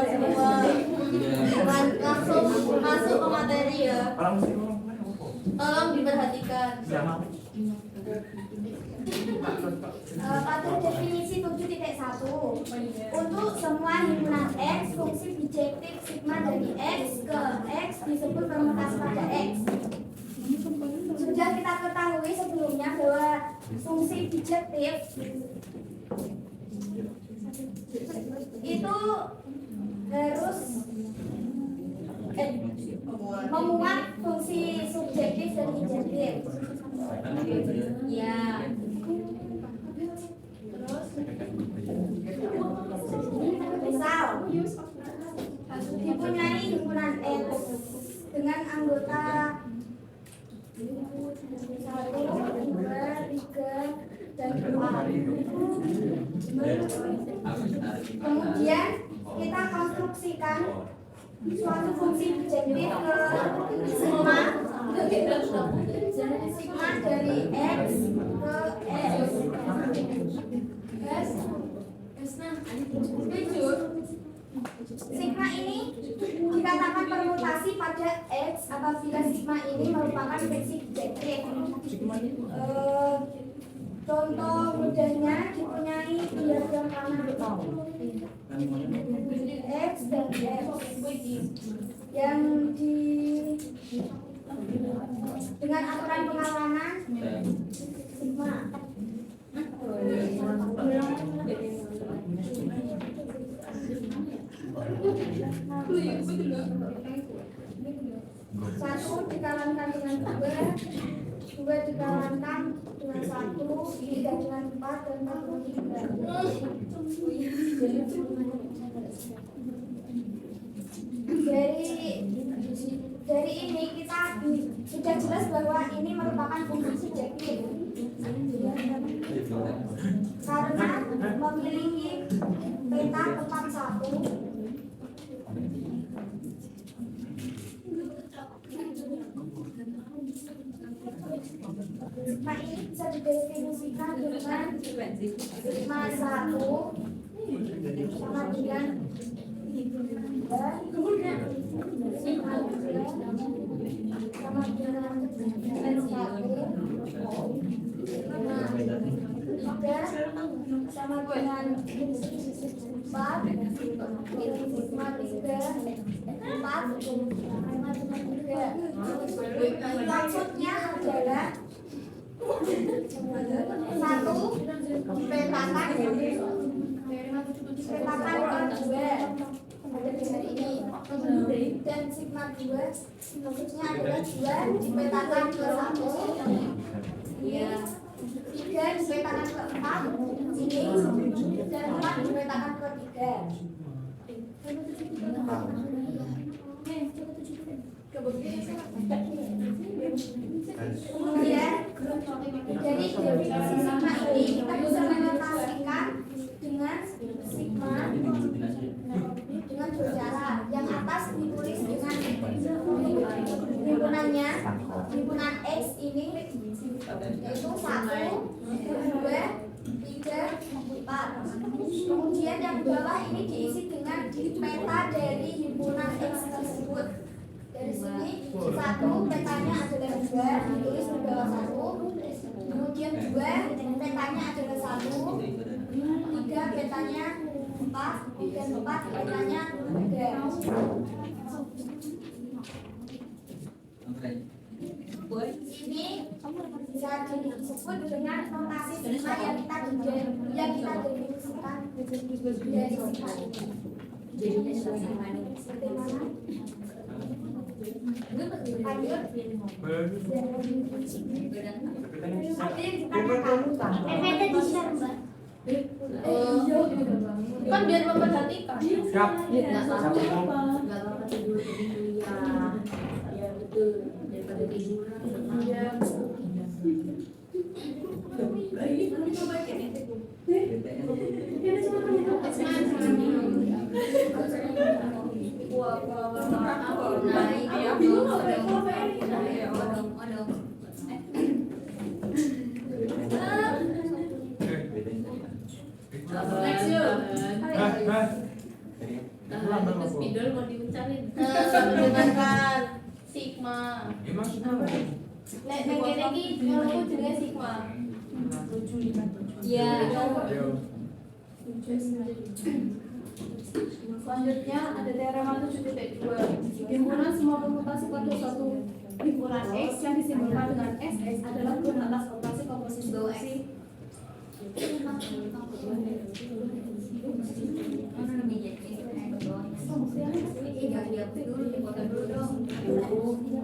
teman-teman semua. Langsung masuk ke materi ya. Tolong diperhatikan. Pada definisi 7.1 untuk semua himpunan X, fungsi bijektif sigma dari X ke X disebut permutasi pada X. Sudah kita ketahui sebelumnya bahwa fungsi bijektif itu harus memuat fungsi subjektif dan objektif. Ya. Misal dipunyai himpunan X dengan anggota 1, 2, 3, dan 4. Kemudian kita konstruksikan suatu fungsi bijektif ke sigma dari X ke X. Sigma ini dikatakan permutasi pada X apabila sigma ini merupakan fungsi bijektif. Contoh mudahnya dipunyai diagram kanan X dan X yang dengan aturan pengawanan sigma. Satu dikalankan dengan dua dikalankan dengan 1, 3 dengan 4, dan 4 dengan 3. Dari ini kita sudah jelas bahwa ini merupakan fungsi subjektif karena memiliki peta tempat 1. Sigma ini bisa didefinisikan dengan sigma 1 sama dengan sigma 2 sama dengan 1, sama dengan 4, sigma 3, 4, sama dengan 3. Maksudnya adalah 1 dipetakan ke 2 dari ini, dan sigma 2 maksudnya adalah 2 dipetakan ke 1, 3 dipetakan ke 4 ini, dan 4 dipetakan ke 3. Kemudian dari definisi sigma ini kita bisa menotasikan dengan sigma dengan dua cara. Yang atas ditulis dengan himpunannya, himpunan X ini yaitu 1, 2, 3, 4. Kemudian yang bawah ini diisi dengan peta dari himpunan X tersebut. Dari sini 1 petanya adalah 2, ditulis di bawah 1. Kemudian 2 petanya adalah 1, 3 petanya 4, dan 4 petanya 3. Ini bisa disebut dengan notasi sigma yang kita definisikan dari sigma ini. Bagaimana? Kan biar memperhatikan. Siap. Ya betul. Daripada tiduran. itu spidol mau diucapin. Menggunakan sigma. Nek kene iki ngono jenenge sigma. Iya. Selanjutnya ada teorema 7.2. Himpunan semua permutasi pada suatu himpunan X yang disimbolkan dengan XX adalah guna atas operasi komposisi fungsi.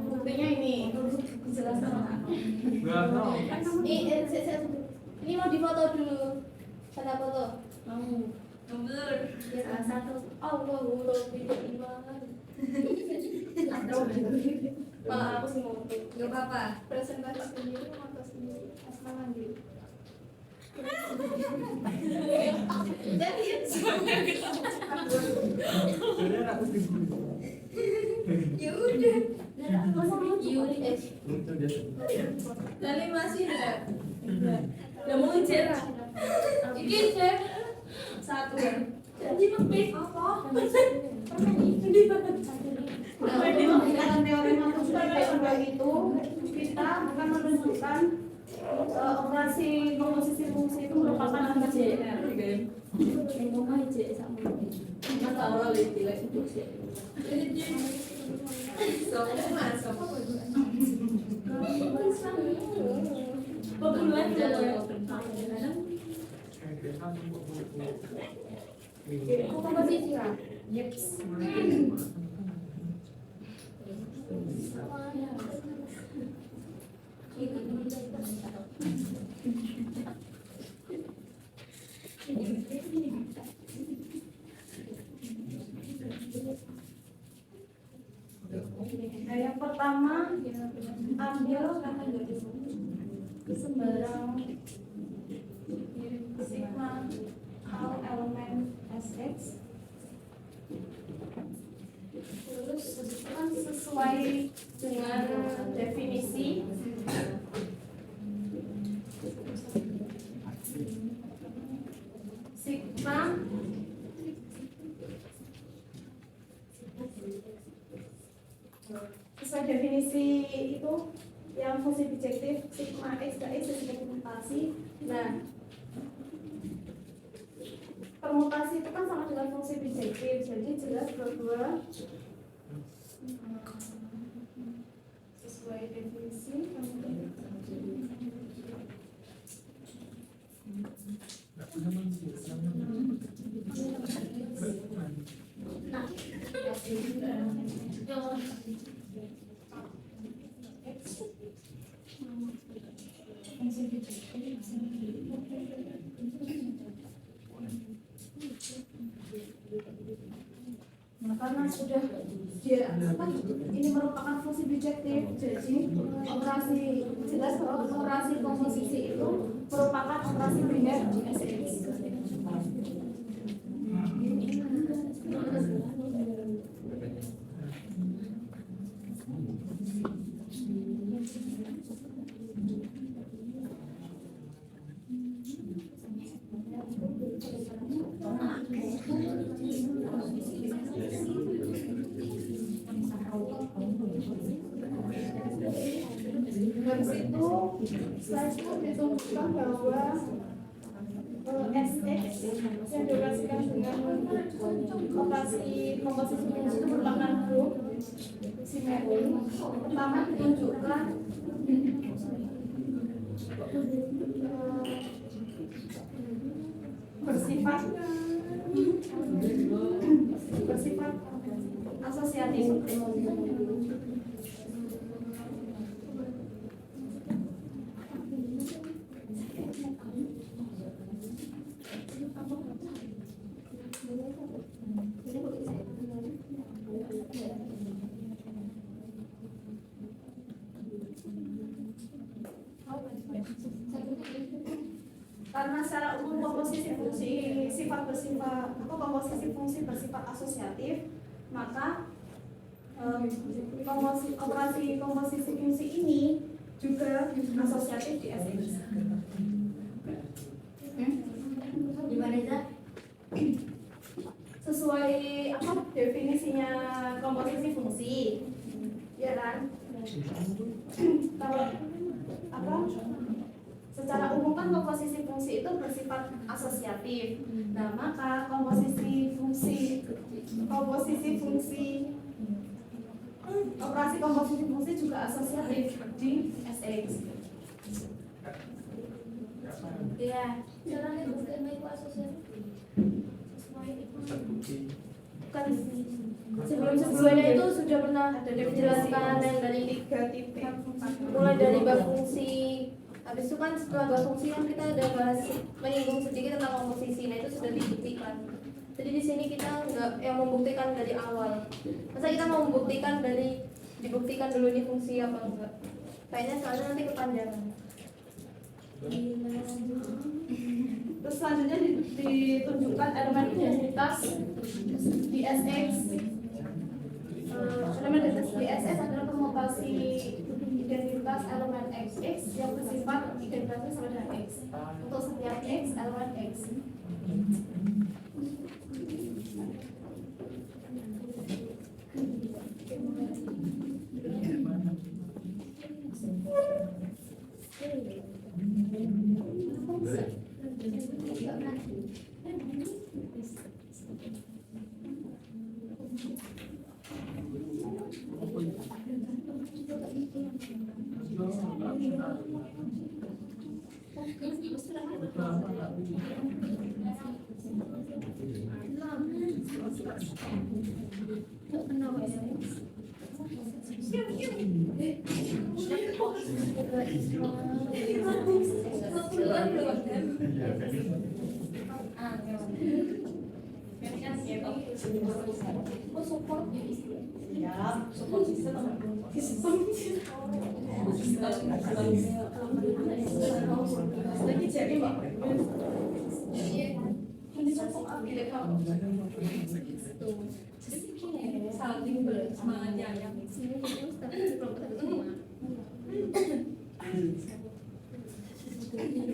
Buktinya ini jelaskan. Ini mau difoto dulu. Sana foto. Mau. Nomor Salah satu. Allah tidak iman. Malah aku sih mau. Gak apa-apa. Presentasi sendiri, foto sendiri, asma mandiri. Jadi ya udah. Dari masih enggak? Udah mau cerah. Ini cek satu kan. Jadi lebih apa? Dalam teorema komposisi itu kita akan menunjukkan operasi komposisi fungsi itu merupakan angka JR. Mata orang lebih lagi itu sih. Populer Komposisi lah. Nah, yang pertama ambil sembarang sigma all elemen Sx, terus kan sesuai dengan definisi sigma sesuai definisi itu yang fungsi bijektif sigma x dan x sebagai permutasi. Nah, permutasi itu kan sama dengan fungsi bijektif, jadi jelas bahwa sesuai definisi karena sudah dia ini merupakan fungsi bijektif, jadi operasi jelas bahwa operasi komposisi itu merupakan operasi biner di SX. Dari situ, setelah itu ditentukan bahwa SX yang dioperasikan dengan operasi komposisi fungsi itu merupakan grup simetri. Pertama ditunjukkan bersifat asosiatif. Karena secara umum komposisi fungsi sifat bersifat atau komposisi fungsi bersifat asosiatif, maka operasi komposisi fungsi ini juga asosiatif di SX. Gimana Za? Sesuai definisi definisinya komposisi fungsi, ya kan? Kalau apa? Secara umum kan komposisi fungsi itu bersifat asosiatif. Nah, maka komposisi fungsi operasi komposisi fungsi juga asosiatif di SX. Ya, caranya bukan itu asosiatif. Bukan sebelumnya itu sudah pernah ada dijelaskan yang dari mulai dari bab fungsi. Habis itu kan setelah bab fungsi kan kita udah bahas menyinggung sedikit tentang komposisi. Nah itu sudah dibuktikan. Jadi di sini kita nggak yang membuktikan dari awal. Masa kita mau membuktikan dari dibuktikan dulu ini fungsi apa enggak? Kayaknya soalnya nanti kepanjangan. Terus selanjutnya ditunjukkan elemen identitas di SX. Elemen identitas di SX adalah permutasi identitas elemen XX yang bersifat identitasnya sama dengan X. Untuk setiap X, elemen X.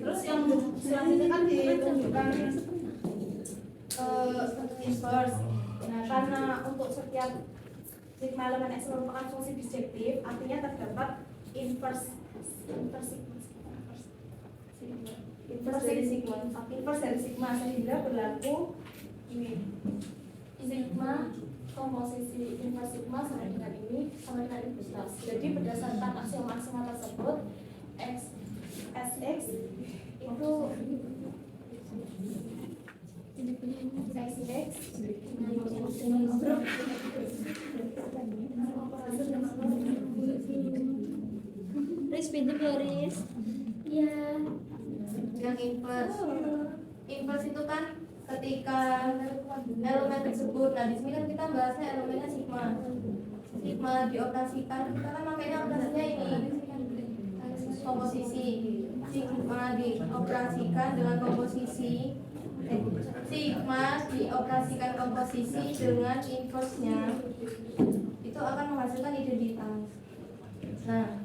Terus yang selanjutnya kan ditunjukkan inverse. Nah, karena untuk setiap sigma elemen X merupakan fungsi bijektif, artinya terdapat inverse dari sigma sehingga berlaku ini sigma komposisi inverse sigma sama dengan ini besar. Jadi berdasarkan aksiom maksimal tersebut SX itu Riz pinjam ya Riz. Iya. Yang inverse itu kan ketika elemen tersebut. Nah di sini kan kita bahasnya elemennya sigma dioperasikan. Kita kan makanya operasinya ini komposisi. Sigma dioperasikan dengan komposisi. Sigma dioperasikan komposisi dengan inverse-nya itu akan menghasilkan identitas. Nah,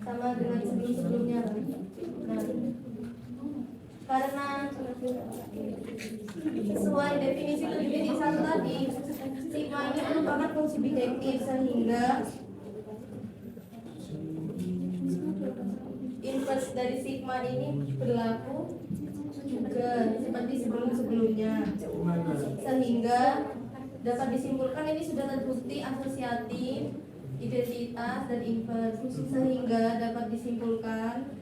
sama dengan sebelum-sebelumnya. Nah, karena sesuai definisi lebih satu tadi, sigma ini merupakan fungsi bijektif sehingga inverse dari sigma ini berlaku juga seperti sebelum-sebelumnya, sehingga dapat disimpulkan ini sudah terbukti asosiatif, identitas dan inverse, sehingga dapat disimpulkan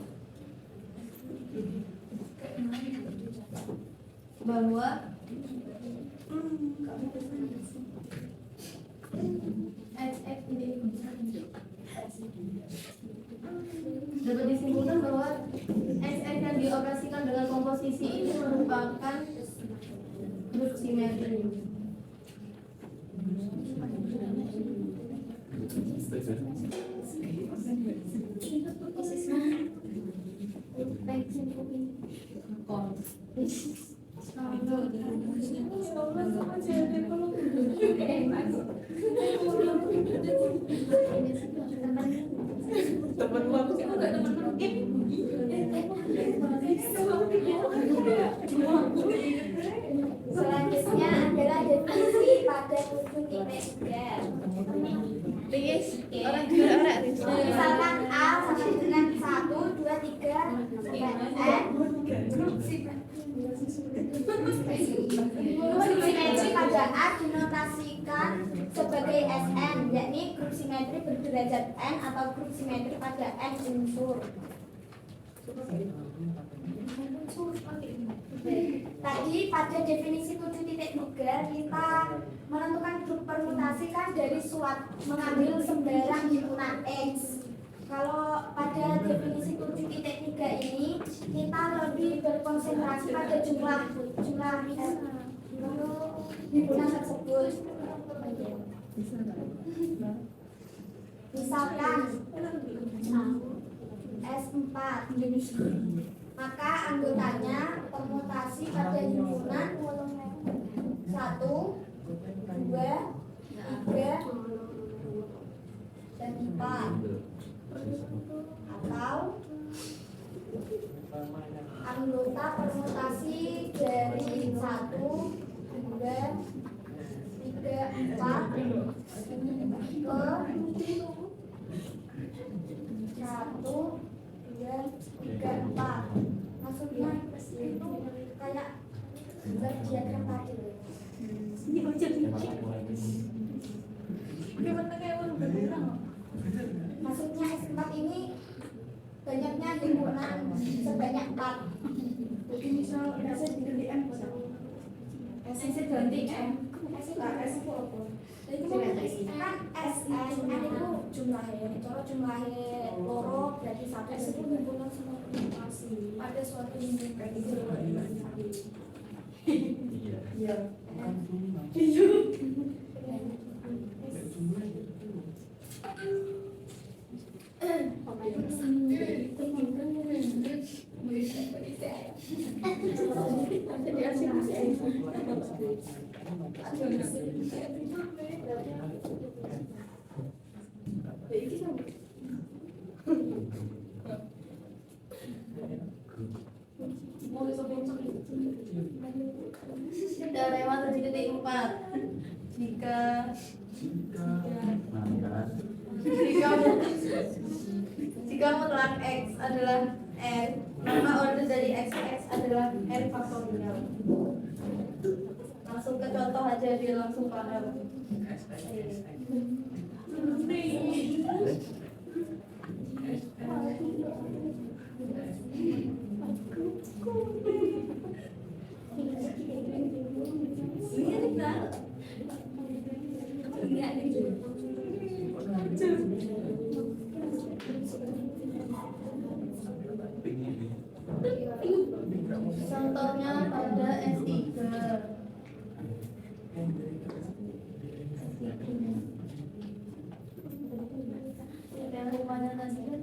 bahwa XX ini dapat disimpulkan bahwa XX yang dioperasikan dengan komposisi ini merupakan grup simetri. Selanjutnya adalah definisi Grup simetri pada A dinotasikan sebagai Sn, yakni grup simetri berderajat n atau grup simetri pada n unsur. Tadi pada definisi 7.3 kita menentukan grup permutasi kan dari mengambil sembarang himpunan X. Kalau pada definisi 7.3 ini kita lebih berkonsentrasi pada jumlah himpunan tersebut. Misalkan S4, maka anggotanya permutasi pada himpunan 1, 2, 3, dan 4. Atau anggota permutasi dari 1, 2, 3, 4 ke 1, 2, 3, 4. Maksudnya itu kayak diagram tadi. Maksudnya S4 ini banyaknya himpunan sebanyak 4. Jadi misal S diganti M, S ganti M, S apa? Jadi kan SN itu jumlahnya, kalau jumlahnya loro berarti 1 itu himpunan semua permutasi pada suatu himpunan. Iya. Sudah lewat 7.4. Jika mutlak X adalah n, maka order dari x adalah n faktorial. Langsung ke contoh aja, dia langsung paham. Contohnya pada S3. Yang rumahnya tadi kan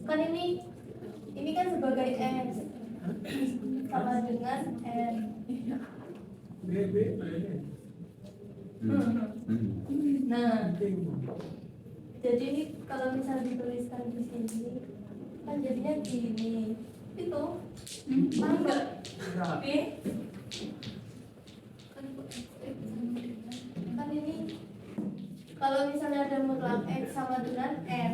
kan ini kan sebagai X sama dengan N. Nah, jadi ini kalau misal dituliskan di sini kan jadinya gini. Itu paham nggak? Oke. Kan ini kalau misalnya ada mutlak X sama dengan N,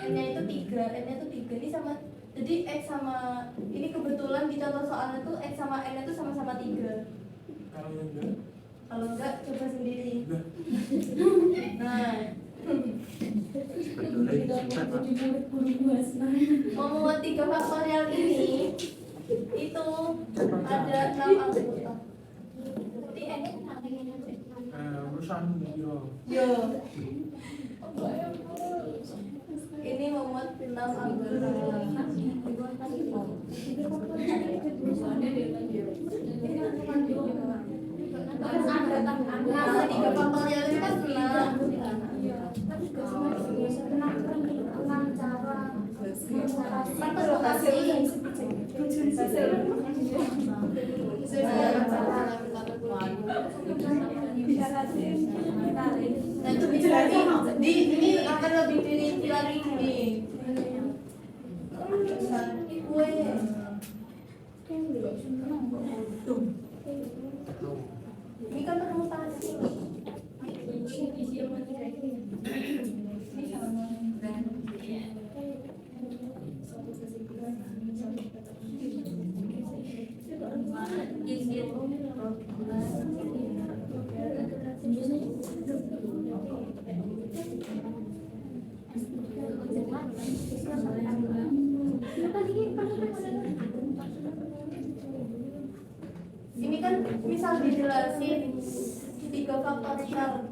N-nya itu 3, N-nya itu 3 ini sama. Jadi X sama ini kebetulan di contoh soalnya tuh X sama N itu sama-sama 3. Kalau enggak coba sendiri. Nah, mau membuat 3 faktorial ini itu ada 6 anggota. Seperti N. Yo. Ini membuat 6 anggota. kan permutasi. Nah itu bisa di ini akan lebih dirinci lagi nih. Kue. Ini kan permutasi. Ini kan misal dijelasin 3 faktorial.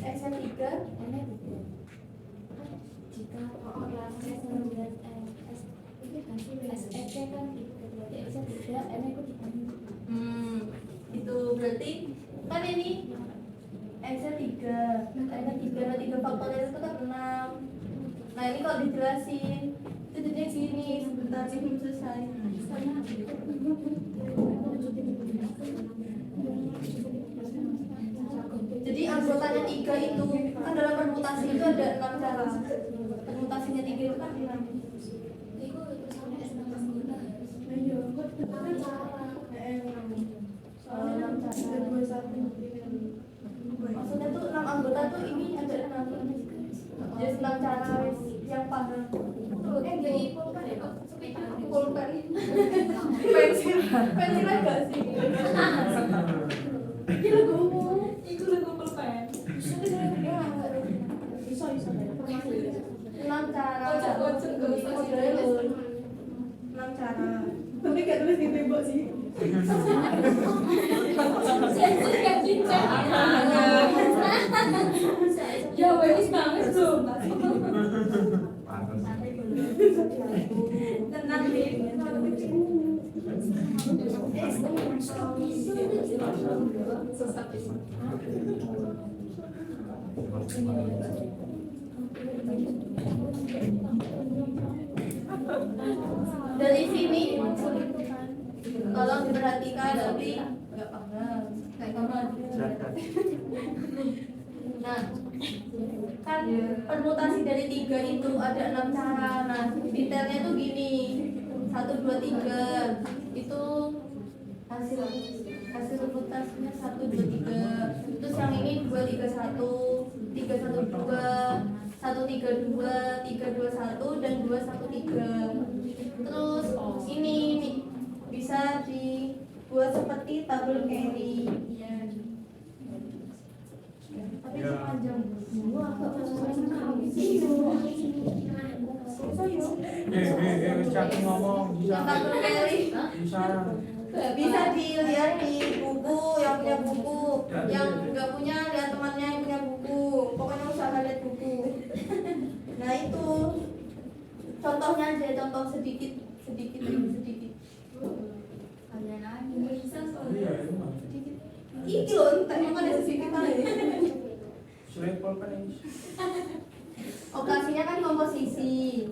X-nya 3 jika orang S9 SEC kan X nya 3 N itu itu berarti kan ini X-nya 3 N-nya 3, nah 3 faktorial itu kan 6. Nah ini kalau dijelasin itu jadinya gini, sebentar sih belum selesai. Jadi anggotanya 3 itu kan dalam permutasi itu ada 6 cara. Permutasinya 3 itu kan 6. Maksudnya tuh 6 anggota tuh ini ada 6. Jadi 6 cara yang paham. Jadi pulpen ya kok? Pulpen. Pensil agak sih. Ini lagu itu lagu pulpen. Bisa. 6 cara. 6 cara. Tapi gak tulis di tembok sih. Ya wes banget tuh. Tenang nih. Dari sini tolong diperhatikan tapi nggak paham kayak kamu. Nah kan permutasi dari 3 itu ada 6 cara. Nah detailnya tuh gini, 1, 2, 3 itu hasil permutasinya 1, 2, 3. Terus yang ini 2, 3, 1, 3, 1, 2, 1, 3, 2, 3, 2, 1 dan 2, 1, 3. Terus ini bisa dibuat seperti tabel carry. Tapi panjang. Yang tabel carry bisa dilihat di buku, yang punya buku, yang nggak punya lihat temannya yang punya buku. Pokoknya usaha lihat buku. Nah itu contohnya aja, contoh sedikit. Kalian aja bisa soalnya. Iki loh, emang ada sedikit aja. Operasinya kan komposisi.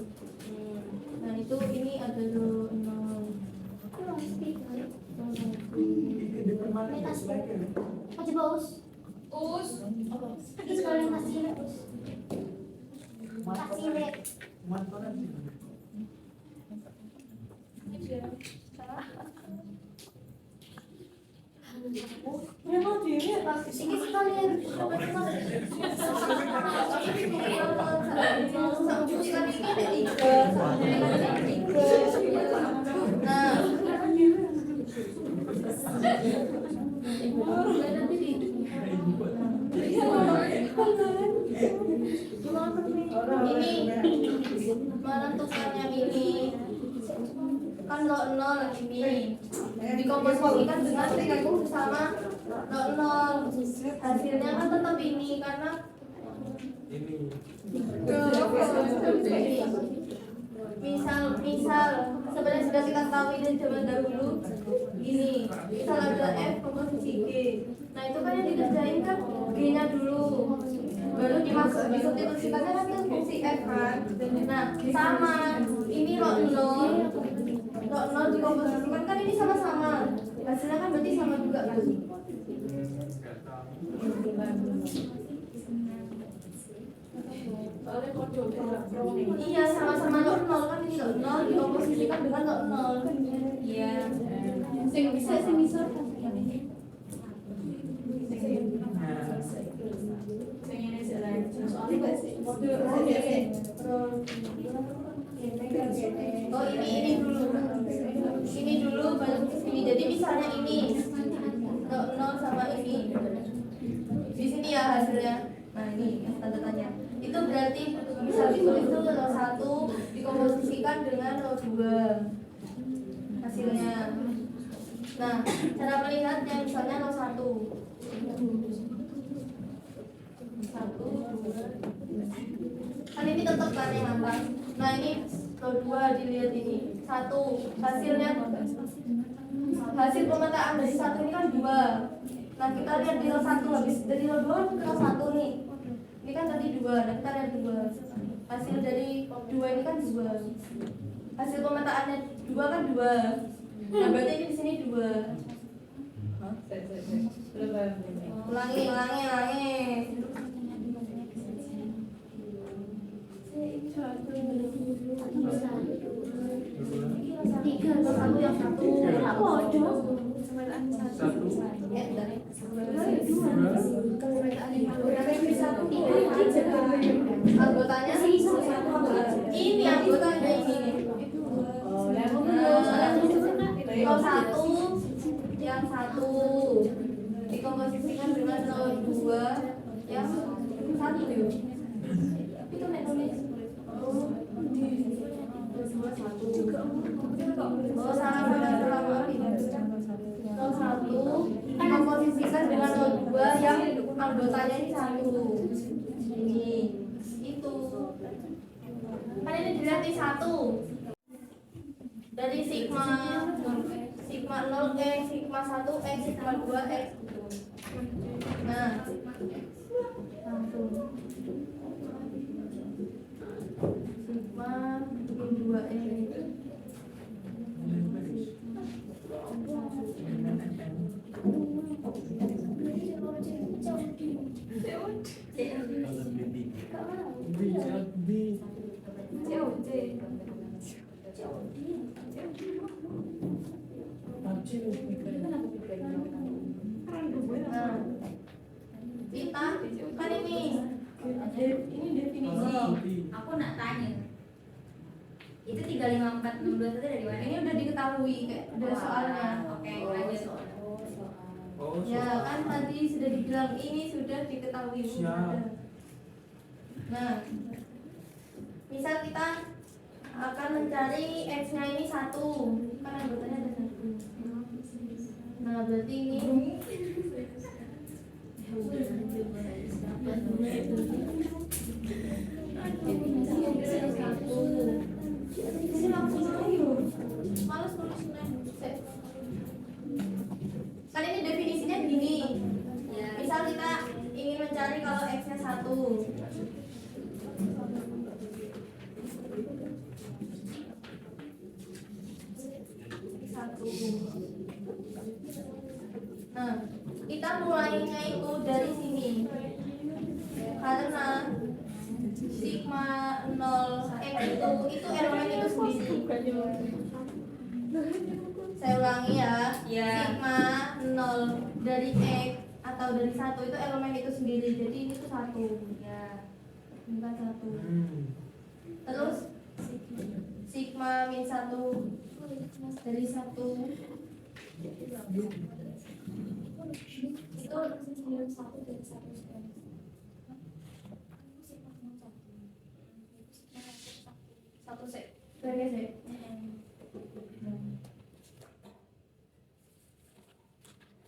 Nah itu ini ada dulu 0. Coba us. Sekolah masih us. Masih le. Memang diri apa? Ini sekalian. Ini menentukannya ini kan 0 ini dikomposisikan dengan sama 0. Hasilnya kan tetap ini karena misal sebenarnya sudah kita tahu ini zaman dahulu gini, misal ada F komposisi G. Nah itu kan yang dikerjain kan G-nya dulu, baru disubstitusikannya kan ke fungsi F kan. Nah sama ini log 0 dikomposisikan kan ini sama-sama, hasilnya kan berarti sama juga kan. Iya sama-sama log 0 kan, ini log 0 dikomposisikan dengan log 0. Iya. Sing bisa Oh ini dulu baru ke sini. Jadi misalnya ini 0 sama ini di sini ya hasilnya. Nah ini tanda tanya. Itu berarti bisa ditulis itu 1 dikomposisikan dengan 2 hasilnya. Nah cara melihatnya misalnya 1 kan ini tetap kan yang atas. Nah ini 2 dilihat ini 1 hasilnya, hasil pemetaan dari 1 ini kan 2. Nah kita lihat di 1 habis dari 2 ke 1 nih, ini kan tadi 2. Nah kita lihat 2 hasil dari 2 ini kan 2, hasil pemetaannya 2 kan 2. Nah berarti ini di sini 2. Ulangi. Tiga atau satu yang satu. Anggotanya ini anggotanya ini. Kalau satu yang satu dikomposisikan dengan 2 yang satu yuk. Itu nek nulis. Oh salah. 1 dikomposisikan dengan 2 yang anggotanya ini 1. Ini itu. Kan ini dilihat di 1. Dari sigma 0x, sigma 1x, sigma 2x. Nah, sigma 2x. Nah, kita kan ini definisi. Aku nak tanya. Itu 354621 dari mana? Ini udah diketahui kayak ada soalnya. Oke, lanjut. Ya kan tadi sudah dibilang ini sudah diketahui. Nah, misal kita akan mencari x-nya ini 1, kan anggotanya ada 1. Nah berarti ini males nulisnya. Kan ini definisinya gini. Misal kita ingin mencari kalau x-nya 1. Nah, kita mulainya itu dari sini. Karena sigma 0x itu elemen itu sendiri. Saya ulangi ya. Sigma 0 dari x atau dari 1 itu elemen itu sendiri. Jadi ini tuh 1. Ya. Ini kan 1. Terus sigma min 1 dari 1 itu 1 sek.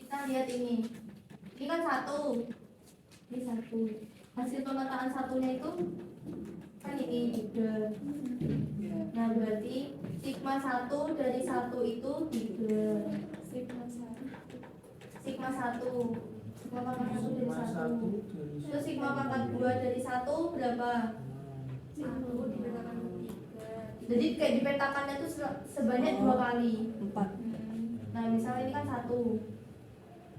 Kita lihat ini kan 1. Ini 1. Hasil pemetaan satunya itu kan ini juga. Nah berarti sigma 1 dari 1 itu 3. Sigma 1 Sigma pangkat 1 dari 1. Terus sigma pangkat 2 dari 1 berapa? 1 dipetakan 3. Jadi kayak dipetakannya tuh sebanyak 2 kali. 4. Nah misalnya ini kan 1.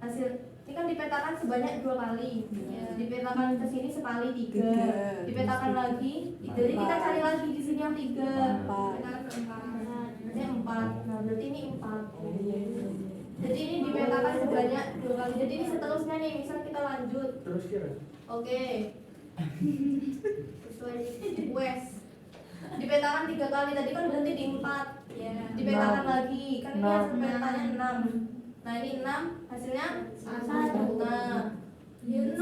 Hasil ini kan dipetakan sebanyak 2 kali. Dipetakan ke sini sekali 3. Dipetakan lagi. Jadi kita cari lagi di sini yang 3. 4. Berarti 4. Nah berarti ini 4. Jadi ini dipetakan sebanyak 2 kali. Jadi ini seterusnya nih. Misal kita lanjut. Terus kira? Oke. Wes. Dipetakan 3 kali. Tadi kan berhenti di 4. Dipetakan lagi. Kan ini hasil petanya 6. Nah ini 6 hasilnya 1. Nah Ya 6.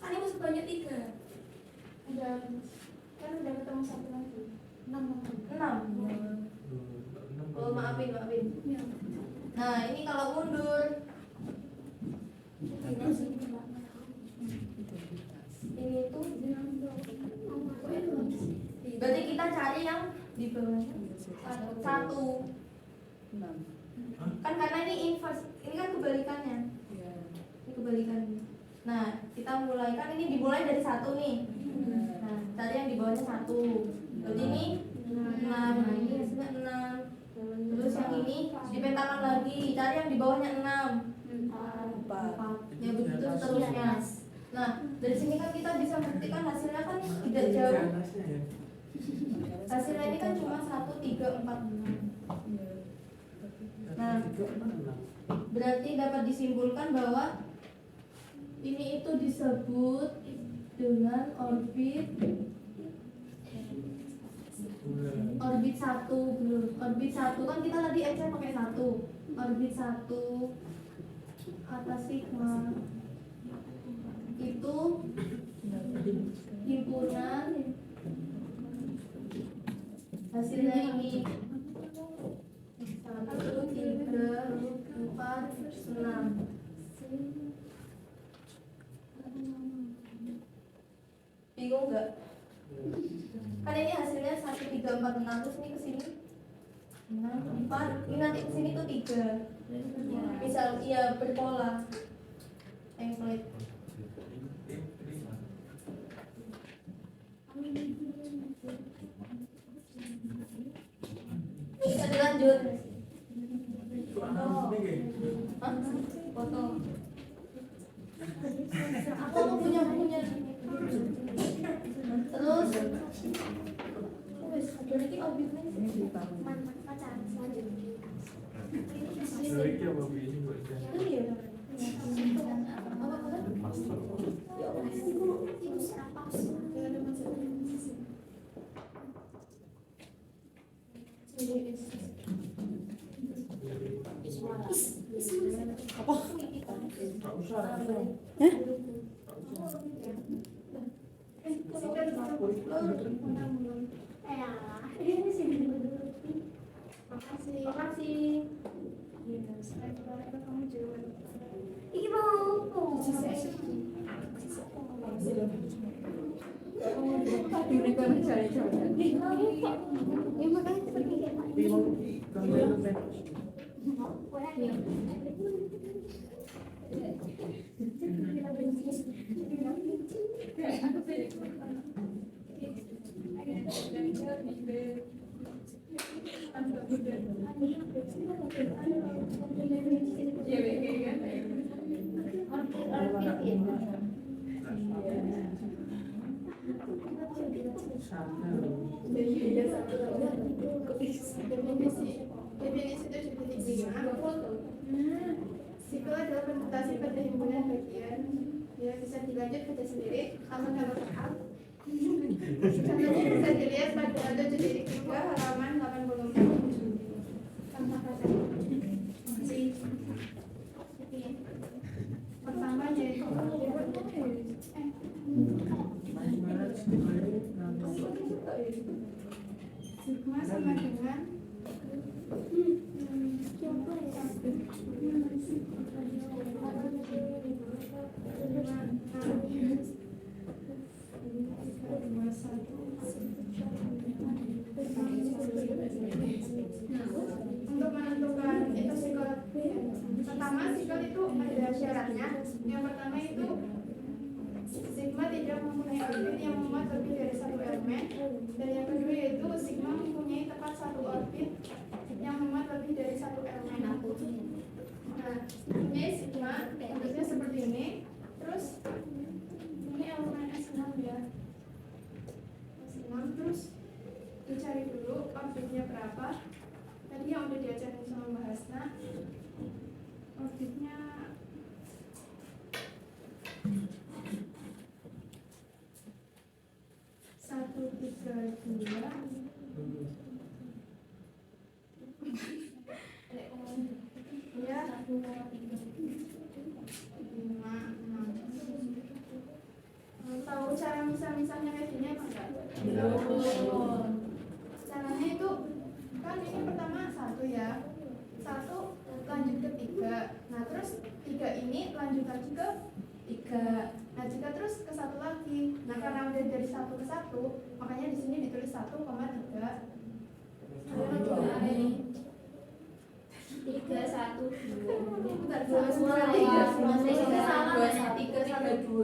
Kan itu sebanyak 3. Udah kan udah ketemu satu lagi. 6. 6. Oh maafin. Nah ini kalau mundur ini tuh berarti kita cari yang di bawahnya 1. Kan karena ini inverse, ini kan kebalikannya. Ini kebalikannya. Nah kita mulai, kan ini dimulai dari 1 nih. Nah cari yang di bawahnya 1. Berarti ini 6. Nah ini hasilnya 6. Terus yang ini dipetakan lagi, cari yang di bawahnya 6. 4. Ya begitu seterusnya. Nah dari sini kan kita bisa buktikan hasilnya kan tidak jauh. Hasilnya ini kan cuma 1, 3, 4, 6. Nah berarti dapat disimpulkan bahwa ini itu disebut dengan orbit 1 belum. Orbit 1 kan kita tadi X pakai 1. Orbit 1 atas sigma itu himpunan hasilnya ini 1, 3, 4, 6. Bingung nggak? Kan ini hasilnya 1, 3, 4, 6. Terus ini ke sini 6, 4. Ini nanti ke sini tuh 3. Misal iya berpola template. Bisa dilanjut. Hah? Foto. Aku punya. Terus berarti orbitnya Pacaran selanjutnya. Sebaiknya apa ini buat iya. Itu siapa sih? Tak usah. Makasih. Iki mau. Ya makanya seperti kayak Definisi itu definisi Sikel adalah permutasi pada himpunan bagian. Ya, bisa dilanjut baca sendiri. Kalau paham. Contohnya bisa dilihat pada ada jadi 3 halaman 84. Tanpa kata. Pertama yaitu sigma sama dengan untuk menentukan itu sikel pertama sikel itu ada syarat elemen. Dan yang kedua yaitu sigma mempunyai tepat satu orbit yang memuat lebih dari satu elemen. Nah, ini sigma bentuknya seperti ini. Terus ini elemen S6 ya. S6 terus dicari dulu orbitnya berapa. Tadi yang udah diajarin sama Mbak Hasna, orbitnya satu tiga dua ya 5, 6. Tahu cara misah-misahnya kayak gini apa enggak? Caranya itu kan ini pertama 1 ya, 1 lanjut ke 3. Nah terus 3 ini lanjut lagi ke 3. Nah jika terus ke 1 lagi, nah karena udah dari 1 ke 1, makanya di sini ditulis 1,3. Tiga satu Bukan dua salah. tiga salah Dua, ya, tiga satu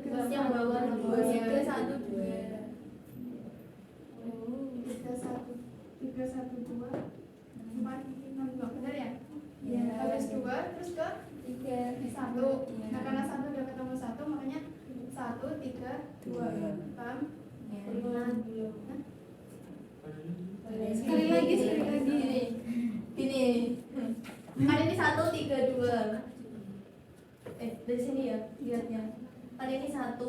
dua yang bawah dua tiga satu dua 3, 1, 2, 4, 6, 2, benar ya? ya Habis 2 terus ke tiga 1. Nah karena 1 udah ketemu 1, makanya 1, 3, 2. Paham? sekali lagi ini kan ini 1 3 2 dari sini ya lihatnya kan ini 1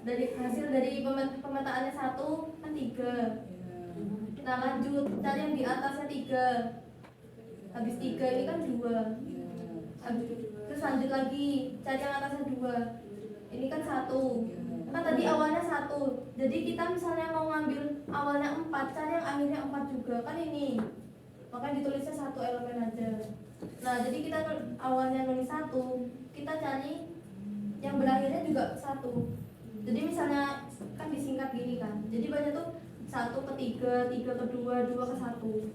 dari hasil dari pemetaannya 1 kan 3. Nah lanjut cari yang di atasnya 3. Habis 3 ini kan 2. Terus lanjut lagi cari yang atasnya 2. Ini kan 1. Kan tadi awalnya 1. Jadi kita misalnya mau ngambil awalnya 4, cari yang akhirnya 4 juga. Kan ini. Makanya ditulisnya 1 elemen aja. Nah, jadi kita awalnya nulis 1, kita cari yang berakhirnya juga 1. Jadi misalnya kan disingkat gini kan. Jadi banyak tuh 1 ke 3, 3 ke 2, 2 ke 1.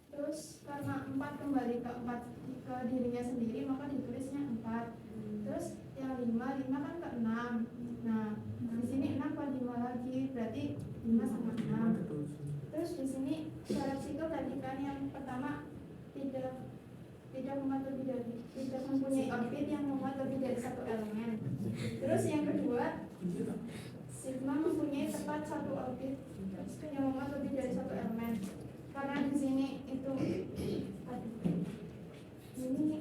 Terus karena 4 kembali ke 4 ke dirinya sendiri, maka ditulisnya 4. Terus yang 5 kan ke 6. Nah, di sini 6 ke 5 lagi, berarti 5 sama 6. Terus di sini syarat sikel tadi kan yang pertama tidak mempunyai orbit yang memuat lebih dari satu elemen. Terus yang kedua, sigma mempunyai tepat satu orbit yang memuat lebih dari satu elemen. Karena di sini itu ini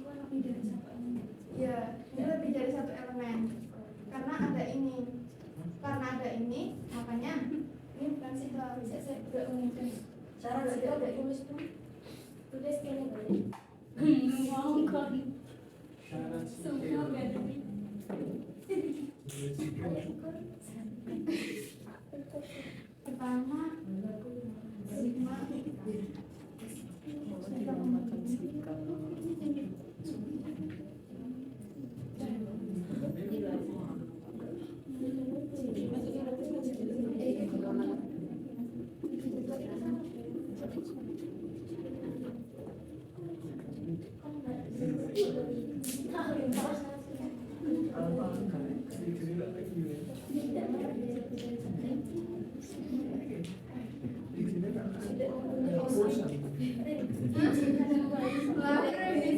lebih dari satu elemen. Ya, ini lebih dari satu elemen. Karena ada ini. Karena ada ini, makanya ini bukan sikel. Saya udah umumkan. Cara sikel udah tulis tuh. Tulis ini boleh. Syarat sikil. Pertama, sigma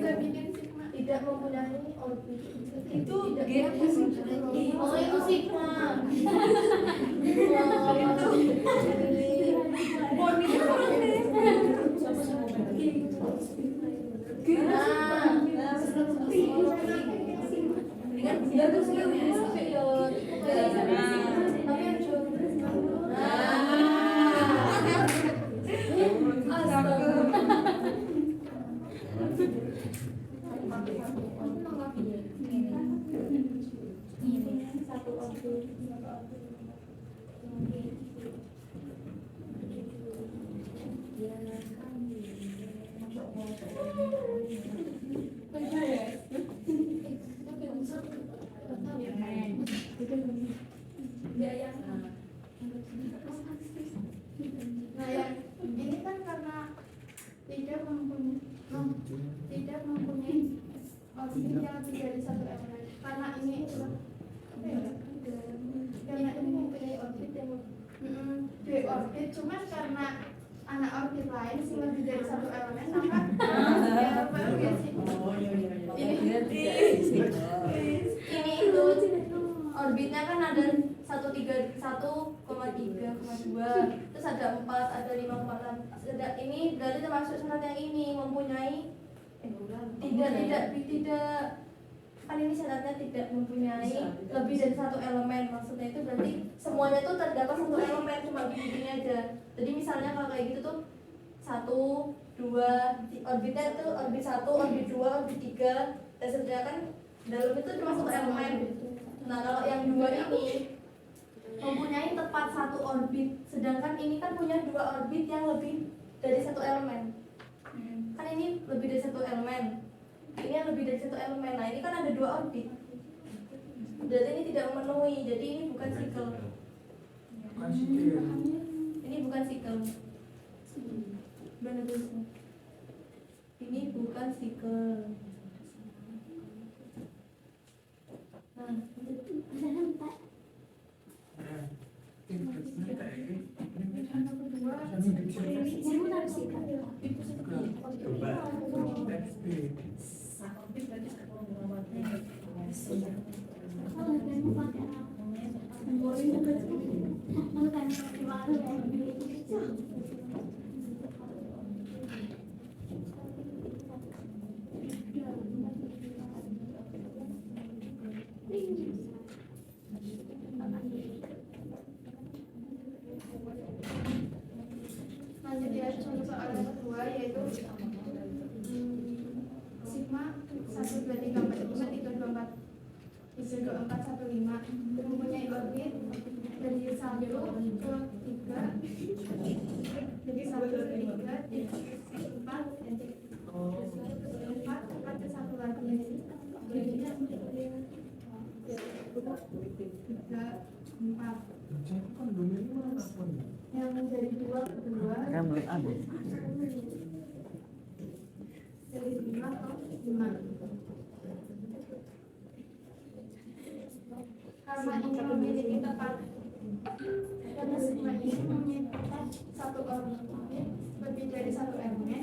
bisa bikin sigma Tidak mempunyai orbit. itu Oh itu sigma. Nah yang ini kan karena tidak mempunyai orbit orbit yang lebih dari satu elemen. Karena ini apa ya? Karena ini mempunyai orbit yang dua orbit, cuman karena anak orbit lain sih lebih dari satu elemen, maka ya baru ya sih. Ini itu orbitnya kan ada 1,3, 1,2, terus ada 4, ada 5,6. Ini berarti termasuk syarat yang ini mempunyai tidak kan ini syaratnya tidak mempunyai lebih dari satu elemen. Maksudnya itu berarti semuanya itu terdapat satu elemen, cuma gini aja. Jadi misalnya kalau kayak gitu tuh 1, 2, orbitnya itu orbit 1, orbit 2, orbit 3, dan sedangkan dalam itu cuma satu elemen. Nah kalau yang 2 ini mempunyai tepat satu orbit, sedangkan ini kan punya 2 orbit yang lebih dari satu elemen. Kan ini lebih dari satu elemen, ini yang lebih dari satu elemen. Nah ini kan ada 2 orbit, berarti ini tidak memenuhi. Jadi ini bukan sikel. Bukan sikel. Ini bukan sikel. Benar tulisnya. Ini bukan sikel. Nah, Lanjut ya, contoh soal yang kedua yaitu sigma 1, 2, 3, 4, 5, 3, 2, 4, 3, 2, 4, 1, 5 mempunyai orbit dari 1 ke 3, jadi 1 ke 3, 4, 4 ke 1 lagi, jadinya 3, 4. Yang dari 2 ke 2 dari 5 ke 5. Karena ini memiliki tepat, karena sigma ini memiliki tepat satu orbit lebih dari satu elemen.